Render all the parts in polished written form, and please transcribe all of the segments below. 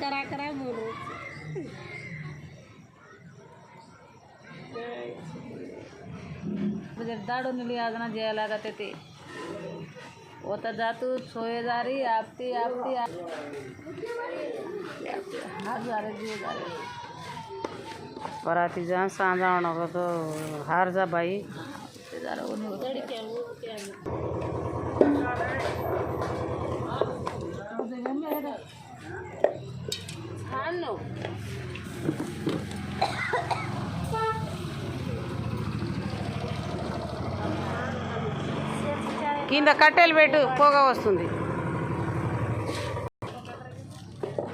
करा करा बोलो दाड़ो नीली आजना जया लागते थे होता जातू सोए जा रही आपती आपती हाथ जा रहे जी जा रहे पराती जा सांझा होना को तो हार जा भाई जा रहा वो नहीं क्या वो क्या खानो కింద కట్టెలు పెట్టు పొగ వస్తుంది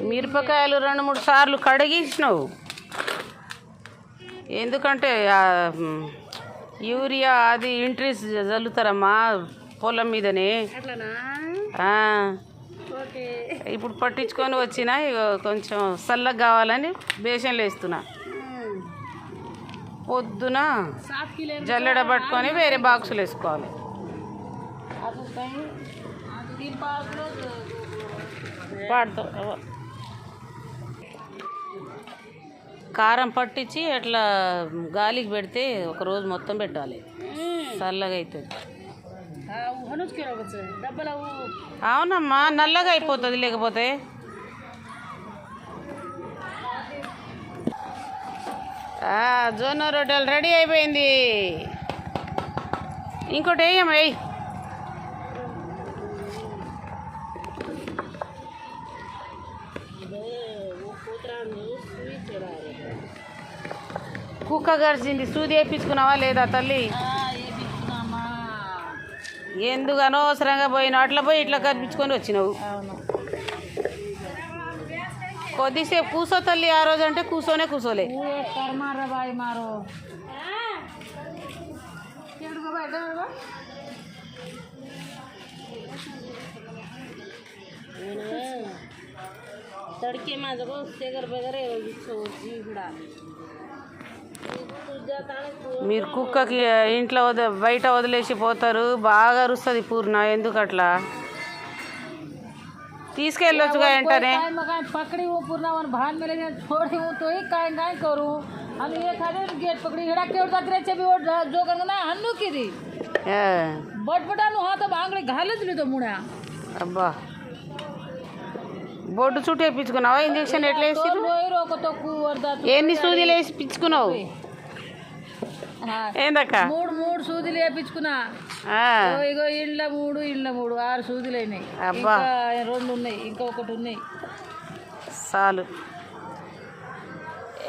మిరపకాయలు 2-3 సార్లు కడిగిసినావు ఎందుకంటే యూరియా అది ఇంట్రీస్ చల్లుతారమ్మా పొలం మీదనే ఇప్పుడు పట్టించుకొని వచ్చినా కొంచెం చల్లగా కావాలని బేషన్లు వేస్తున్నా పొద్దున జల్లెడ పట్టుకొని వేరే బాక్సులు వేసుకోవాలి పాడుతావు కారం పట్టించి అట్లా గాలికి పెడితే ఒక రోజు మొత్తం పెట్టాలి చల్లగా అవుతుంది అవునమ్మా నల్లగా అయిపోతుంది లేకపోతే జొన్న రొట్టెలు రెడీ అయిపోయింది ఇంకోటి వేయమ్మా వేయి కుక్క గరిచింది సూది వేయించుకున్నావా లేదా తల్లి ఎందుకు అనవసరంగా పోయినావు అట్లా పోయి ఇట్లా కనిపించుకొని వచ్చినావు కొద్దిసేపు కూసో తల్లి ఆ రోజు అంటే కూసోలే तड़के में जब सेगर बगरे మీరు కుక్కకి ఇంట్లో బయట వదిలేసి పోతారు బాగా అరుస్తుంది పూర్ణ ఎందుకు అట్లా తీసుకెళ్ళొచ్చుగా వెంటనే पकड़ी हूँ पूर्णा वन भान में ले छोड़ी हूँ तो ही काय करूँ हम ये खाते गेट पकड़ी हिड़ा के उड़ता रहे भी जो करना ना हन्नू की दी बटबटानु हाँ तो बांगड़ी घालत ली तो मुड़ा అబ్బా బొడ్డు చుట్టూ వేయించుకున్నావా ఇంజక్షన్ ఎట్లా వేసిరు ఎన్ని సూదులు వేసి పిచ్చుకున్నావు ఏందక్క మూడు సూదులు వేయించుకున్నా ఇగో ఇండ్ల మూడు 6 సూదులు అయినాయి అబ్బా 2 ఉన్నాయి ఇంకా ఒకటి ఉన్నాయి చాలు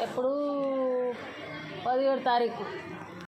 ఎప్పుడు 17 తారీఖు